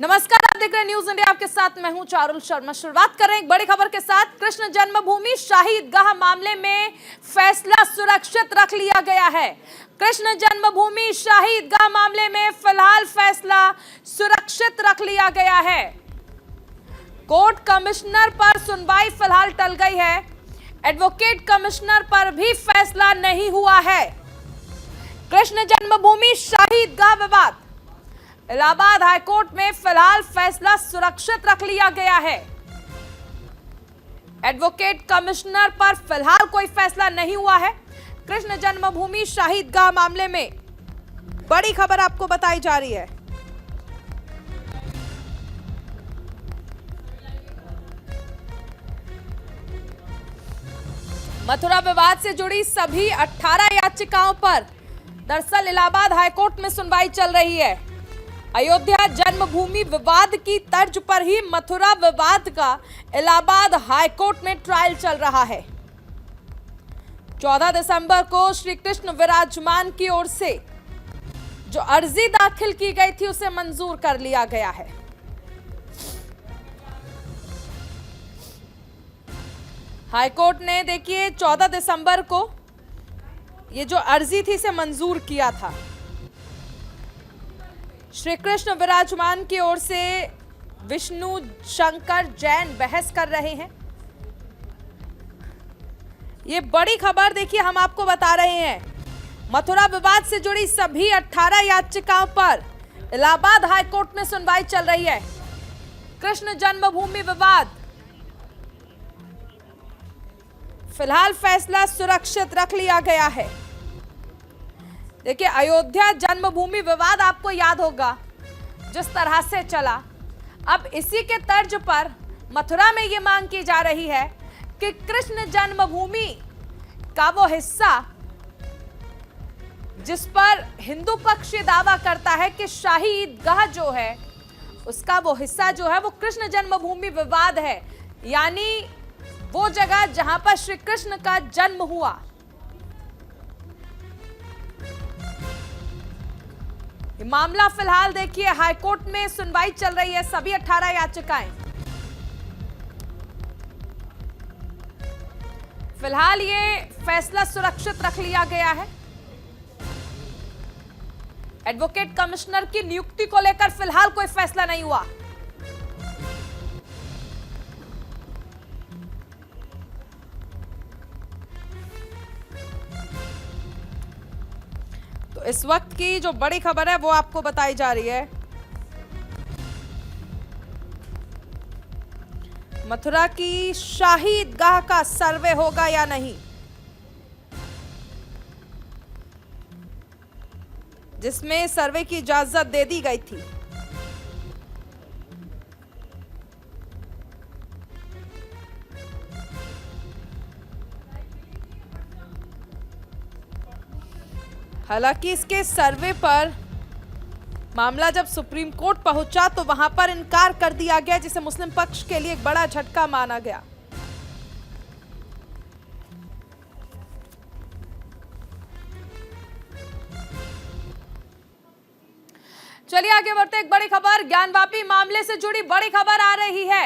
नमस्कार, आप देख रहे हैं न्यूज इंडिया। आपके साथ मैं हूं चारुल शर्मा। शुरुआत कर रहे हैं एक बड़ी खबर के साथ। कृष्ण जन्मभूमि शाही ईदगाह मामले में फैसला सुरक्षित रख लिया गया है। कृष्ण जन्मभूमि शाही ईदगाह मामले में फिलहाल फैसला सुरक्षित रख लिया गया है। कोर्ट कमिश्नर पर सुनवाई फिलहाल टल गई है। एडवोकेट कमिश्नर पर भी फैसला नहीं हुआ है। कृष्ण जन्मभूमि शाही ईदगाह विवाद, इलाहाबाद हाईकोर्ट में फिलहाल फैसला सुरक्षित रख लिया गया है। एडवोकेट कमिश्नर पर फिलहाल कोई फैसला नहीं हुआ है। कृष्ण जन्मभूमि शाही ईदगाह मामले में बड़ी खबर आपको बताई जा रही है। मथुरा विवाद से जुड़ी सभी 18 याचिकाओं पर दरअसल इलाहाबाद हाईकोर्ट में सुनवाई चल रही है। अयोध्या जन्मभूमि विवाद की तर्ज पर ही मथुरा विवाद का इलाहाबाद हाईकोर्ट में ट्रायल चल रहा है। 14 दिसंबर को श्री कृष्ण विराजमान की ओर से जो अर्जी दाखिल की गई थी उसे मंजूर कर लिया गया है। हाईकोर्ट ने देखिए 14 दिसंबर को ये जो अर्जी थी इसे मंजूर किया था। श्री कृष्ण विराजमान की ओर से विष्णु शंकर जैन बहस कर रहे हैं। ये बड़ी खबर देखिए हम आपको बता रहे हैं। मथुरा विवाद से जुड़ी सभी 18 याचिकाओं पर इलाहाबाद हाईकोर्ट में सुनवाई चल रही है। कृष्ण जन्मभूमि विवाद, फिलहाल फैसला सुरक्षित रख लिया गया है। देखिए अयोध्या जन्मभूमि विवाद आपको याद होगा जिस तरह से चला। अब इसी के तर्ज पर मथुरा में यह मांग की जा रही है कि कृष्ण जन्मभूमि का वो हिस्सा जिस पर हिंदू पक्ष ये दावा करता है कि शाही ईदगाह जो है उसका वो हिस्सा जो है वो कृष्ण जन्मभूमि विवाद है, यानी वो जगह जहां पर श्री कृष्ण का जन्म हुआ। मामला फिलहाल देखिए हाईकोर्ट में सुनवाई चल रही है। सभी 18 याचिकाएं फिलहाल ये फैसला सुरक्षित रख लिया गया है। एडवोकेट कमिश्नर की नियुक्ति को लेकर फिलहाल कोई फैसला नहीं हुआ। तो इस वक्त की जो बड़ी खबर है वो आपको बताई जा रही है। मथुरा की शाही ईदगाह का सर्वे होगा या नहीं, जिसमें सर्वे की इजाजत दे दी गई थी। हालांकि इसके सर्वे पर मामला जब सुप्रीम कोर्ट पहुंचा तो वहां पर इनकार कर दिया गया, जिसे मुस्लिम पक्ष के लिए एक बड़ा झटका माना गया। चलिए आगे बढ़ते। एक बड़ी खबर ज्ञानवापी मामले से जुड़ी बड़ी खबर आ रही है।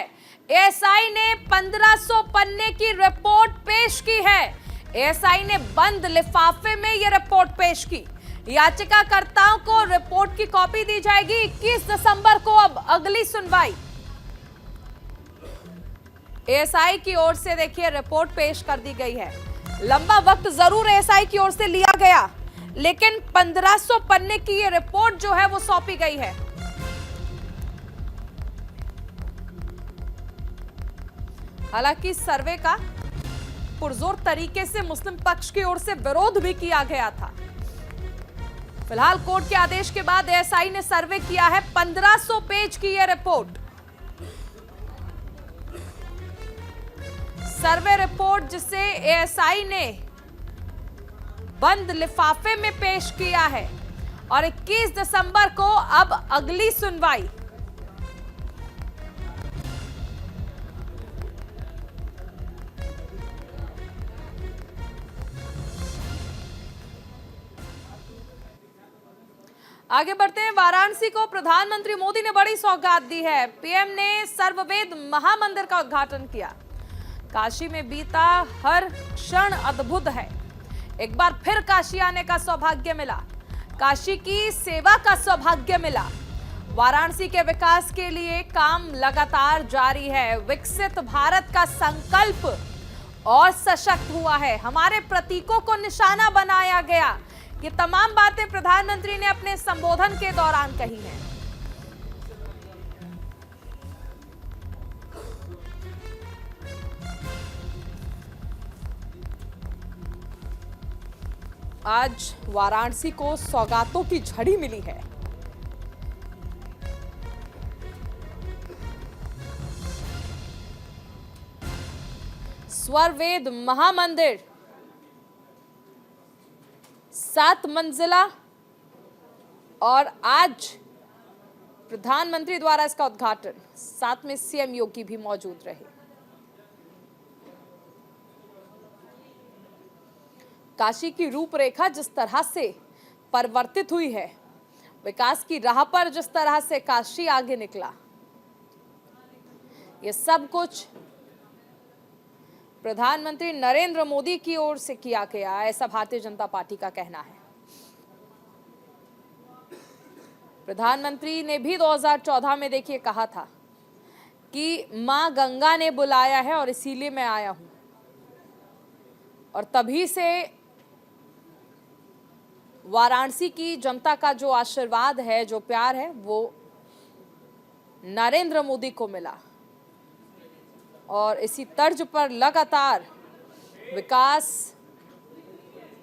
एएसआई ने 1500 पन्ने की रिपोर्ट पेश की है। एएसआई ने बंद लिफाफे में यह रिपोर्ट पेश की। याचिकाकर्ताओं को रिपोर्ट की कॉपी दी जाएगी। 21 दिसंबर को अब अगली सुनवाई। एएसआई की ओर से देखिए रिपोर्ट पेश कर दी गई है। लंबा वक्त जरूर एएसआई की ओर से लिया गया, लेकिन 1500 पन्ने की यह रिपोर्ट जो है वो सौंपी गई है। हालांकि सर्वे का पुरजोर तरीके से मुस्लिम पक्ष की ओर से विरोध भी किया गया था। फिलहाल कोर्ट के आदेश के बाद एएसआई ने सर्वे किया है। 1500 पेज की यह रिपोर्ट, सर्वे रिपोर्ट जिसे एएसआई ने बंद लिफाफे में पेश किया है और 21 दिसंबर को अब अगली सुनवाई। आगे बढ़ते हैं। वाराणसी को प्रधानमंत्री मोदी ने बड़ी सौगात दी है। पीएम ने सर्ववेद महामंदिर का उद्घाटन किया। काशी में बीता हर क्षण अद्भुत है। एक बार फिर काशी आने का सौभाग्य मिला, काशी की सेवा का सौभाग्य मिला। वाराणसी के विकास के लिए काम लगातार जारी है। विकसित भारत का संकल्प और सशक्त हुआ है। हमारे प्रतीकों को निशाना बनाया गया। ये तमाम बातें प्रधानमंत्री ने अपने संबोधन के दौरान कही हैं। आज वाराणसी को सौगातों की झड़ी मिली है। स्वरवेद महामंदिर 7 मंजिला और आज प्रधानमंत्री द्वारा इसका उद्घाटन। साथ में सीएम योगी भी मौजूद रहे। काशी की रूपरेखा जिस तरह से परिवर्तित हुई है, विकास की राह पर जिस तरह से काशी आगे निकला, ये सब कुछ प्रधानमंत्री नरेंद्र मोदी की ओर से किया गया, ऐसा भारतीय जनता पार्टी का कहना है। प्रधानमंत्री ने भी 2014 में देखिए कहा था कि मां गंगा ने बुलाया है और इसीलिए मैं आया हूं, और तभी से वाराणसी की जनता का जो आशीर्वाद है, जो प्यार है, वो नरेंद्र मोदी को मिला और इसी तर्ज पर लगातार विकास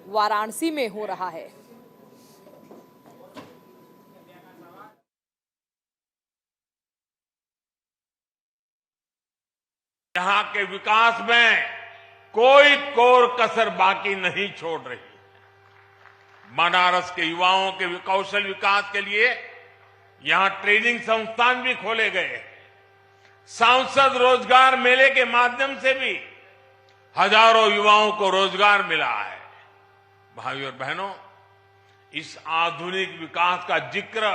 वाराणसी में हो रहा है। यहाँ के विकास में कोई कोर कसर बाकी नहीं छोड़ रही। बनारस के युवाओं के कौशल विकास के लिए यहां ट्रेनिंग संस्थान भी खोले गए। सांसद रोजगार मेले के माध्यम से भी हजारों युवाओं को रोजगार मिला है। भाइयों और बहनों, इस आधुनिक विकास का जिक्र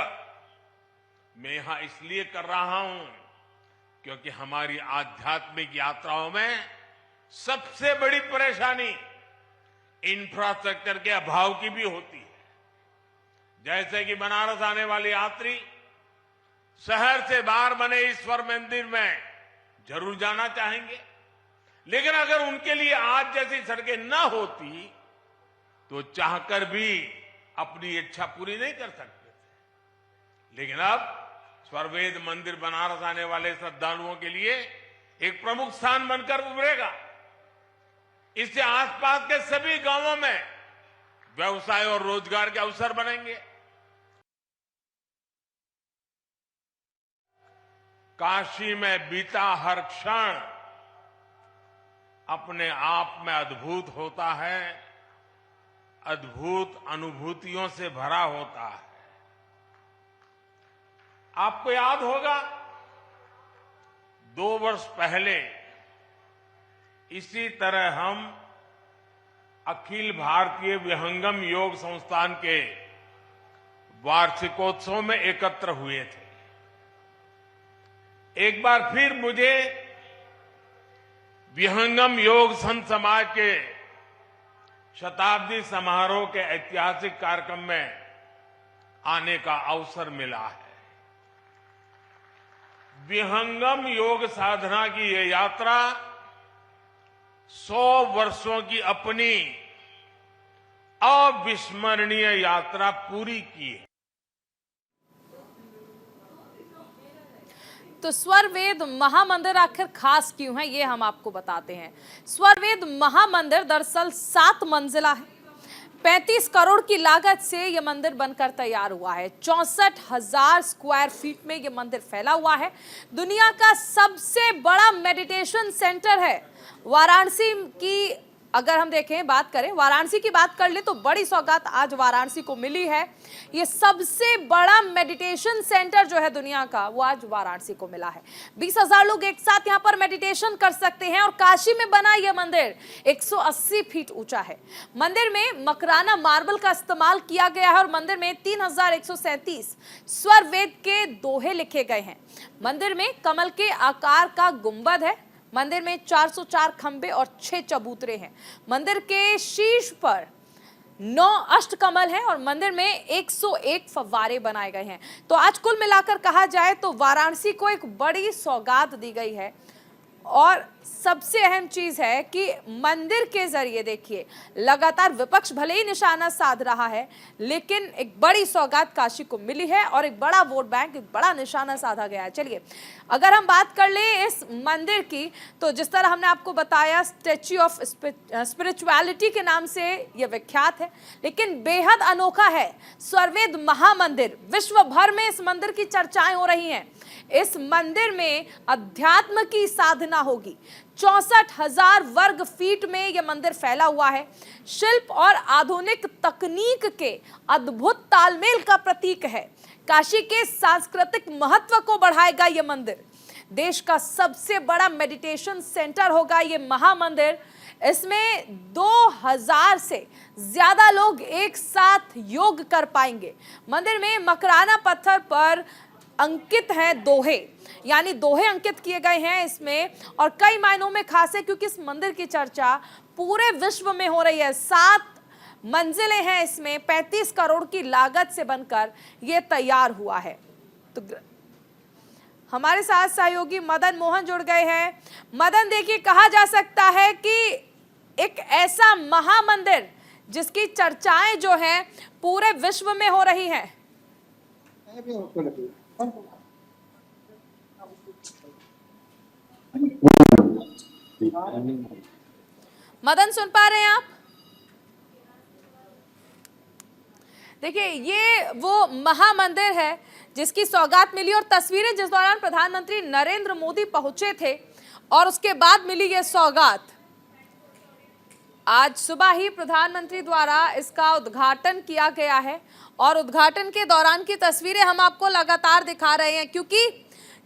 मैं यहां इसलिए कर रहा हूं क्योंकि हमारी आध्यात्मिक यात्राओं में सबसे बड़ी परेशानी इंफ्रास्ट्रक्चर के अभाव की भी होती है। जैसे कि बनारस आने वाले यात्री शहर से बाहर बने इस स्वर मंदिर में जरूर जाना चाहेंगे, लेकिन अगर उनके लिए आज जैसी सड़कें न होती तो चाहकर भी अपनी इच्छा पूरी नहीं कर सकते थे। लेकिन अब स्वरवेद मंदिर बनारस आने वाले श्रद्धालुओं के लिए एक प्रमुख स्थान बनकर उभरेगा। इससे आसपास के सभी गांवों में व्यवसाय और रोजगार के अवसर बनेंगे। काशी में बीता हर क्षण अपने आप में अद्भुत होता है, अद्भुत अनुभूतियों से भरा होता है। आपको याद होगा 2 वर्ष पहले इसी तरह हम अखिल भारतीय विहंगम योग संस्थान के वार्षिकोत्सव में एकत्र हुए थे। एक बार फिर मुझे विहंगम योग संत समाज के शताब्दी समारोह के ऐतिहासिक कार्यक्रम में आने का अवसर मिला है। विहंगम योग साधना की यह यात्रा 100 वर्षों की अपनी अविस्मरणीय यात्रा पूरी की है। तो स्वरवेद महामंदिर आखिर खास क्यों है, ये हम आपको बताते हैं। स्वरवेद महामंदिर दरअसल 7 मंजिला है। 35 करोड़ की लागत से यह मंदिर बनकर तैयार हुआ है। 64,000 स्क्वायर फीट में यह मंदिर फैला हुआ है। दुनिया का सबसे बड़ा मेडिटेशन सेंटर है। वाराणसी की अगर हम देखें, बात करें वाराणसी की, बात कर ले तो बड़ी सौगात आज वाराणसी को मिली है। ये सबसे बड़ा मेडिटेशन सेंटर जो है दुनिया का, वो आज वाराणसी को मिला है। 20,000 लोग एक साथ यहाँ पर मेडिटेशन कर सकते हैं। और काशी में बना यह मंदिर 180 फीट ऊंचा है। मंदिर में मकराना मार्बल का इस्तेमाल किया गया है और मंदिर में 3137 स्वर वेद के दोहे लिखे गए हैं। मंदिर में कमल के आकार का गुंबद है। मंदिर में 404 खंबे और 6 चबूतरे हैं। मंदिर के शीर्ष पर 9 अष्टकमल हैं और मंदिर में 101 फव्वारे बनाए गए हैं। तो आज कुल मिलाकर कहा जाए तो वाराणसी को एक बड़ी सौगात दी गई है। और सबसे अहम चीज है कि मंदिर के जरिए देखिए, लगातार विपक्ष भले ही निशाना साध रहा है, लेकिन एक बड़ी सौगात काशी को मिली है और एक बड़ा वोट बैंक, एक बड़ा निशाना साधा गया है। चलिए, अगर हम बात कर ले इस मंदिर की, तो जिस तरह हमने आपको बताया, स्टैच्यू ऑफ स्पिरिचुअलिटी के नाम से यह विख्यात है, लेकिन बेहद अनोखा है। स्वर्वेद महामंदिर, विश्व भर में इस मंदिर की चर्चाएं हो रही हैं। इस मंदिर में अध्यात्म की साधना होगी। 64,000 वर्ग फीट में यह मंदिर फैला हुआ है। शिल्प और आधुनिक तकनीक के अद्भुत तालमेल का प्रतीक है। काशी के सांस्कृतिक महत्व को बढ़ाएगा यह मंदिर। देश का सबसे बड़ा मेडिटेशन सेंटर होगा यह महामंदिर। इसमें 2000 से ज्यादा लोग एक साथ योग कर पाएंगे। मंदिर में मकराना पत्थर पर अंकित हैं दोहे, यानी दोहे अंकित किए गए हैं इसमें, और कई मायनों में खास है क्योंकि इस मंदिर की चर्चा पूरे विश्व में हो रही है। 7 मंजिलें हैं इसमें, 35 करोड़ की लागत से बनकर यह तैयार हुआ है। तो हमारे साथ सहयोगी मदन मोहन जुड़ गए हैं। मदन, देखिए, कहा जा सकता है कि एक ऐसा महामंदिर जिसकी चर्चाएं जो है पूरे विश्व में हो रही हैं। मदन, सुन पा रहे हैं आप? देखिए, ये वो महामंदिर है जिसकी सौगात मिली और तस्वीरें जिस दौरान प्रधानमंत्री नरेंद्र मोदी पहुंचे थे और उसके बाद मिली ये सौगात। आज सुबह ही प्रधानमंत्री द्वारा इसका उद्घाटन किया गया है और उद्घाटन के दौरान की तस्वीरें हम आपको लगातार दिखा रहे हैं क्योंकि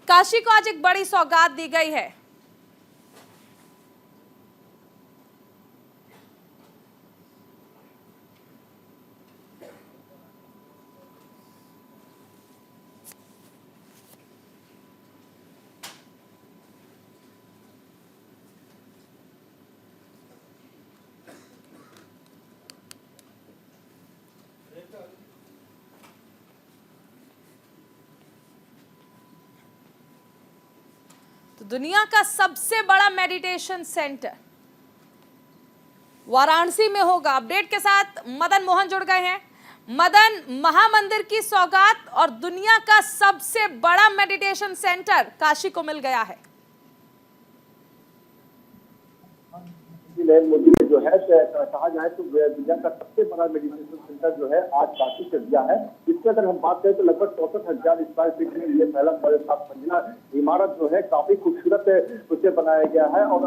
काशी को आज एक बड़ी सौगात दी गई है। तो दुनिया का सबसे बड़ा मेडिटेशन सेंटर वाराणसी में होगा। अपडेट के साथ मदन मोहन जुड़ गए हैं। मदन, महामंदिर की सौगात और दुनिया का सबसे बड़ा मेडिटेशन सेंटर काशी को मिल गया है। नरेंद्र मोदी ने जो है कहा जाए तो दुनिया का सबसे बड़ा मेडिटेशन सेंटर जो है आज काशी से दिया है। इसके अगर हम बात करें तो लगभग 64,000 स्क्वायर फीट में ये पहला 7 मंजिला इमारत जो है काफी खूबसूरत उसे बनाया गया है। और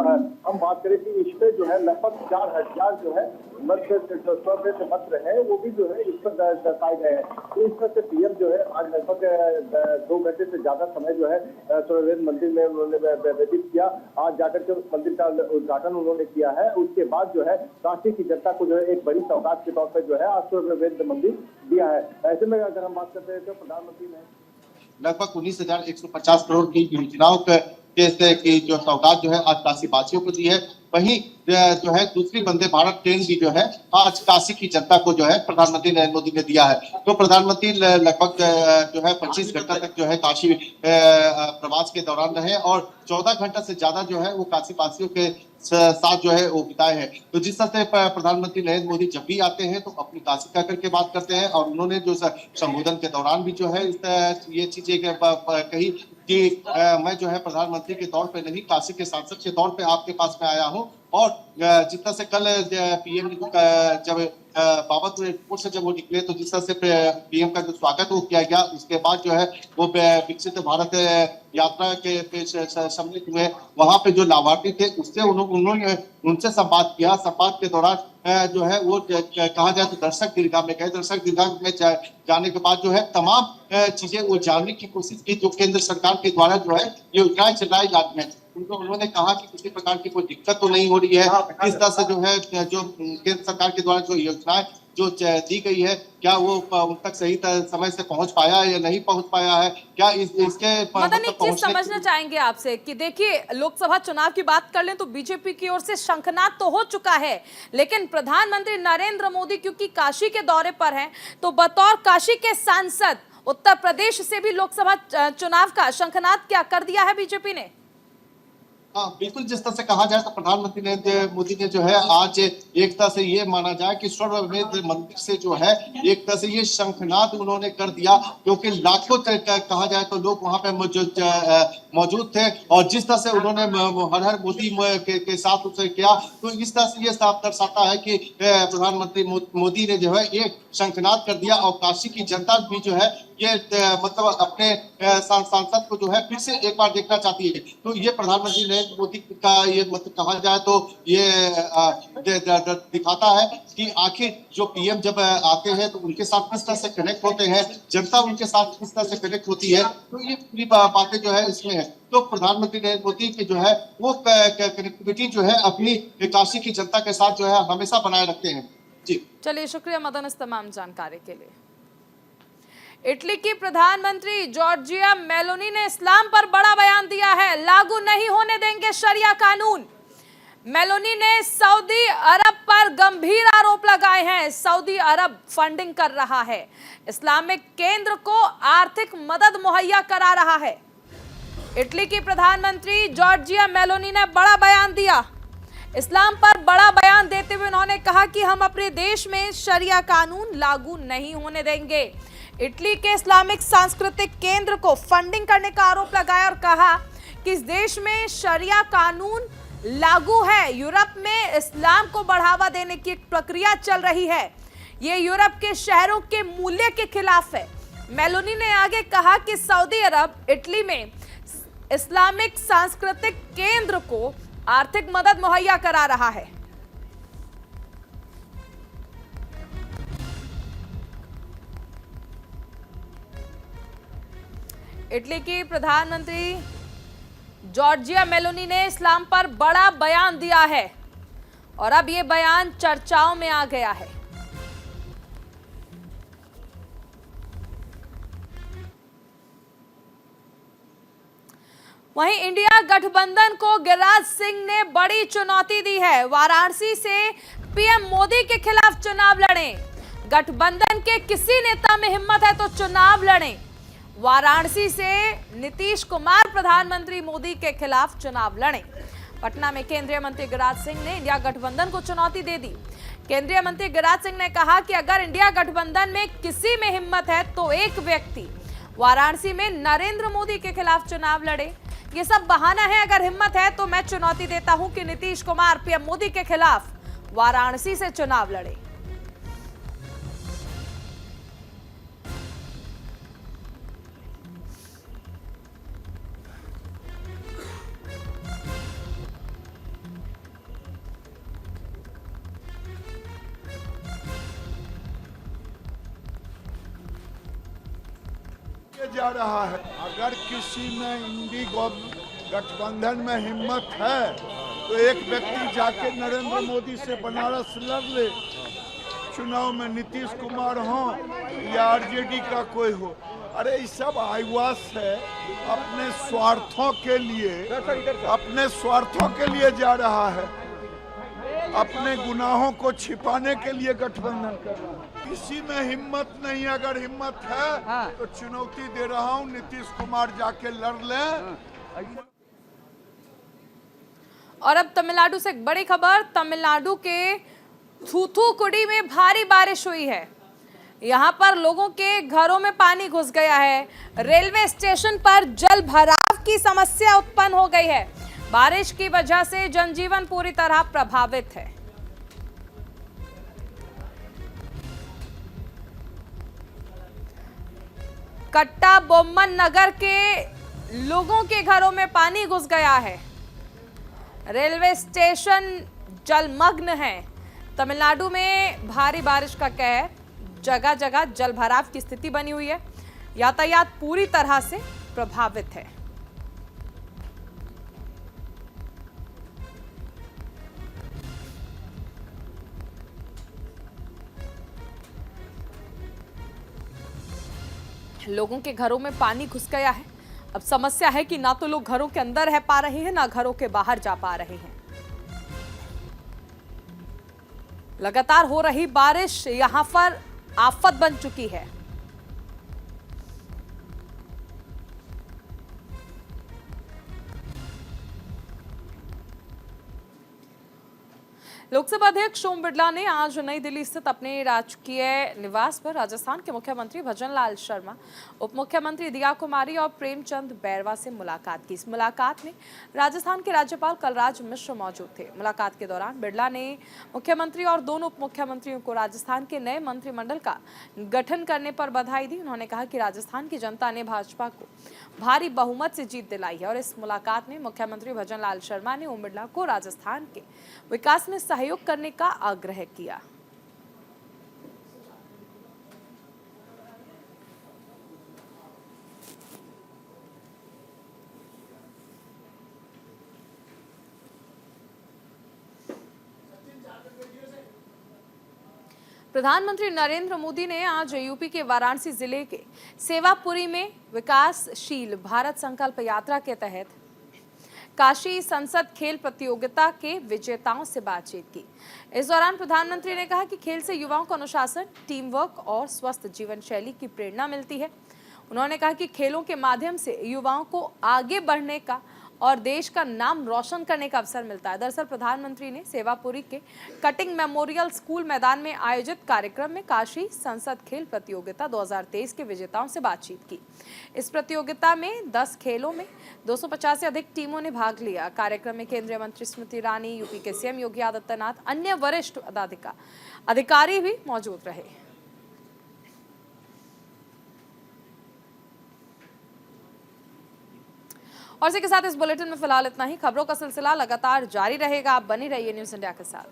हम बात करें कि इस पे जो है लगभग 4,000 जो है मंत्र है वो भी जो है इस पर दर्शाए गए हैं। तो इस पर से पीएम जो है आज लगभग 2 घंटे से ज्यादा समय जो है सूर्यवेद मंदिर में उन्होंने व्यतीत किया। आज जाकर के उस मंदिर का उद्घाटन उन्होंने किया है। उसके बाद जो है काशी की जनता को जो है एक बड़ी सौगात के तौर पर जो है आज सूर्यवेद मंदिर दिया है। ऐसे में अगर हम बात करते हैं तो प्रधानमंत्री ने लगभग 19,150 करोड़ की योजनाओं की जो सौगात जो है आज काशी वासियों को दी है। वहीं जो है दूसरी वंदे भारत ट्रेन भी जो है आज काशी की जनता को जो है प्रधानमंत्री नरेंद्र मोदी ने दिया है। तो प्रधानमंत्री लगभग जो है 25 घंटा तक जो है काशी प्रवास के दौरान रहे और 14 घंटा से ज्यादा जो है वो काशी वासियों के साथ जो है वो बिताए हैं। तो जिस तरह से प्रधानमंत्री नरेंद्र मोदी जब भी आते हैं तो अपनी काशी का करके बात करते हैं और उन्होंने जो संबोधन के दौरान भी जो है ये चीजें कही कि मैं जो है प्रधानमंत्री के तौर पे नहीं, काशी के सांसद के तौर पे आपके पास में आया हूं और जिस तरह से कल पीएम जब बाबतपुर एयरपोर्ट से जब वो निकले तो जिस तरह से पीएम का जो स्वागत वो किया गया, उसके बाद जो है वो विकसित भारत यात्रा के सम्मिलित हुए। वहां पे जो लाभार्थी थे उससे उन्होंने उनसे संवाद किया। संवाद के दौरान जो है वो कहा जाए तो दर्शक दीर्घा में गए। दर्शक दीर्घा में जाने के बाद जो है तमाम चीजें वो जानने की कोशिश की जो केंद्र सरकार के द्वारा जो है ये योजनाएं चलाई जा रही है। उन्होंने कहा कि किसी प्रकार की कोई दिक्कत तो नहीं हो रही है। किस तरह से जो है जो केंद्र सरकार के द्वारा जो योजनाएं जो दी गई है, क्या वो उन तक सही समय से पहुंच पाया या नहीं पहुंच पाया है, क्या इसके मदन एक चीज समझना चाहेंगे आपसे कि देखिए लोकसभा चुनाव की बात कर लें तो बीजेपी की ओर से शंखनाद तो हो चुका है, लेकिन प्रधानमंत्री नरेंद्र मोदी क्योंकि काशी के दौरे पर हैं तो बतौर काशी के सांसद उत्तर प्रदेश से भी लोकसभा चुनाव का शंखनाद क्या कर दिया है बीजेपी ने? हाँ बिल्कुल, जिस तरह से कहा जाए तो प्रधानमंत्री नरेंद्र मोदी ने जो है आज एक तरह से ये माना जाए कि स्वर्णवेद मंदिर से जो है एक तरह से ये शंखनाद उन्होंने कर दिया, क्योंकि लाखों कहा जाए तो लोग वहां पे मौजूद थे और जिस तरह से उन्होंने हर हर मोदी के साथ उसे किया, तो इस तरह से ये साफ दर्शाता है कि प्रधानमंत्री मोदी ने जो है ये शंखनाद कर दिया और काशी की जनता भी जो है ये मतलब अपने सांसद को जो है फिर से एक बार देखना चाहती है। तो ये प्रधानमंत्री नरेंद्र मोदी का ये मतलब कहा जाए तो ये दिखाता है कि आखिर जो पीएम जब आते हैं तो उनके साथ किस तरह से कनेक्ट होते हैं, जनता उनके साथ किस तरह से कनेक्ट होती है। तो ये पूरी बातें जो है इसमें है। तो प्रधानमंत्री नरेंद्र मोदी की जो है वो कनेक्टिविटी जो है अपनी काशी की जनता के साथ जो है हमेशा बनाए रखते हैं। जी चलिए, शुक्रिया मदन इस तमाम जानकारी के लिए। इटली की प्रधानमंत्री जॉर्जिया मेलोनी ने इस्लाम पर बड़ा बयान दिया है। लागू नहीं होने देंगे शरिया कानून। मेलोनी ने सऊदी अरब पर गंभीर आरोप लगाए हैं। सऊदी अरब फंडिंग कर रहा है, इस्लामिक केंद्र को आर्थिक मदद मुहैया करा रहा है। इटली की प्रधानमंत्री जॉर्जिया मेलोनी ने बड़ा बयान दिया। इस्लाम पर बड़ा बयान देते हुए उन्होंने कहा कि हम अपने देश में शरिया कानून लागू नहीं होने देंगे। इटली के इस्लामिक सांस्कृतिक केंद्र को फंडिंग करने का आरोप लगाया और कहा कि इस देश में शरिया कानून लागू है। यूरोप में इस्लाम को बढ़ावा देने की एक प्रक्रिया चल रही है। ये यूरोप के शहरों के मूल्य के खिलाफ है। मेलोनी ने आगे कहा कि सऊदी अरब इटली में इस्लामिक सांस्कृतिक केंद्र को आर्थिक मदद मुहैया करा रहा है। इटली की प्रधानमंत्री जॉर्जिया मेलोनी ने इस्लाम पर बड़ा बयान दिया है और अब यह बयान चर्चाओं में आ गया है। वहीं इंडिया गठबंधन को गिरिराज सिंह ने बड़ी चुनौती दी है। वाराणसी से पीएम मोदी के खिलाफ चुनाव लड़ें। गठबंधन के किसी नेता में हिम्मत है तो चुनाव लड़ें। वाराणसी से नीतीश कुमार प्रधानमंत्री मोदी के खिलाफ चुनाव लड़ें। पटना में केंद्रीय मंत्री गिरिराज सिंह ने इंडिया गठबंधन को चुनौती दे दी। केंद्रीय मंत्री गिरिराज सिंह ने कहा कि अगर इंडिया गठबंधन में किसी में हिम्मत है तो एक व्यक्ति वाराणसी में नरेंद्र मोदी के खिलाफ चुनाव लड़े। ये सब बहाना है। अगर हिम्मत है तो मैं चुनौती देता हूं कि नीतीश कुमार पीएम मोदी के खिलाफ वाराणसी से चुनाव लड़े। जा रहा है। अगर किसी में इंडी गठबंधन में हिम्मत है तो एक व्यक्ति जाके नरेंद्र मोदी से बनारस लड़ ले। चुनाव में नीतीश कुमार हो या आरजेडी का कोई हो। अरे ये सब आईवास है, अपने स्वार्थों के लिए जा रहा है, अपने गुनाहों को छिपाने के लिए गठबंधन कर रहा है। किसी में हिम्मत नहीं। अगर हिम्मत है तो चुनौती दे रहा हूं, नीतीश कुमार जाके लड़ ले। और अब तमिलनाडु से एक बड़ी खबर। तमिलनाडु के थूथुकुडी में भारी बारिश हुई है। यहाँ पर लोगों के घरों में पानी घुस गया है। रेलवे स्टेशन पर जल भराव की समस्या उत्पन्न हो गई है। बारिश की वजह से जनजीवन पूरी तरह प्रभावित है। कट्टा बोम्मन नगर के लोगों के घरों में पानी घुस गया है। रेलवे स्टेशन जलमग्न है। तमिलनाडु में भारी बारिश का कहर, जगह जगह जलभराव की स्थिति बनी हुई है। यातायात पूरी तरह से प्रभावित है। लोगों के घरों में पानी घुस गया है। अब समस्या है कि ना तो लोग घरों के अंदर रह पा रहे हैं, ना घरों के बाहर जा पा रहे हैं। लगातार हो रही बारिश यहां पर आफत बन चुकी है। लोकसभा अध्यक्ष ओम बिरला ने आज नई दिल्ली स्थित अपने राजकीय निवास पर राजस्थान के मुख्यमंत्री भजनलाल शर्मा, उप मुख्यमंत्री दिया कुमारी और प्रेमचंद बैरवा से मुलाकात की। इस मुलाकात में राजस्थान के राज्यपाल कलराज मिश्र मौजूद थे। मुलाकात के दौरान बिरला ने मुख्यमंत्री और दोनों उप मुख्यमंत्रियों को राजस्थान के नए मंत्रिमंडल का गठन करने पर बधाई दी। उन्होंने कहा कि राजस्थान की जनता ने भाजपा को भारी बहुमत से जीत दिलाई है और इस मुलाकात में मुख्यमंत्री भजनलाल शर्मा ने ओम बिरला को राजस्थान के विकास में सहयोग करने का आग्रह किया। प्रधानमंत्री नरेंद्र मोदी ने आज यूपी के वाराणसी जिले के सेवापुरी में विकासशील भारत संकल्प यात्रा के तहत काशी संसद खेल प्रतियोगिता के विजेताओं से बातचीत की। इस दौरान प्रधानमंत्री ने कहा कि खेल से युवाओं को अनुशासन, टीम वर्क और स्वस्थ जीवन शैली की प्रेरणा मिलती है। उन्होंने कहा कि खेलों के माध्यम से युवाओं को आगे बढ़ने का और देश का नाम रोशन करने का अवसर मिलता है। दरअसल प्रधानमंत्री ने सेवापुरी के कटिंग मेमोरियल स्कूल मैदान में आयोजित कार्यक्रम में काशी संसद खेल प्रतियोगिता 2023 के विजेताओं से बातचीत की। इस प्रतियोगिता में 10 खेलों में 250 से अधिक टीमों ने भाग लिया। कार्यक्रम में केंद्रीय मंत्री स्मृति ईरानी, यूपी के सीएम योगी आदित्यनाथ, अन्य वरिष्ठ अधिकारी भी मौजूद रहे। और इसी के साथ इस बुलेटिन में फिलहाल इतना ही। खबरों का सिलसिला लगातार जारी रहेगा। आप बने रहिए न्यूज़ इंडिया के साथ।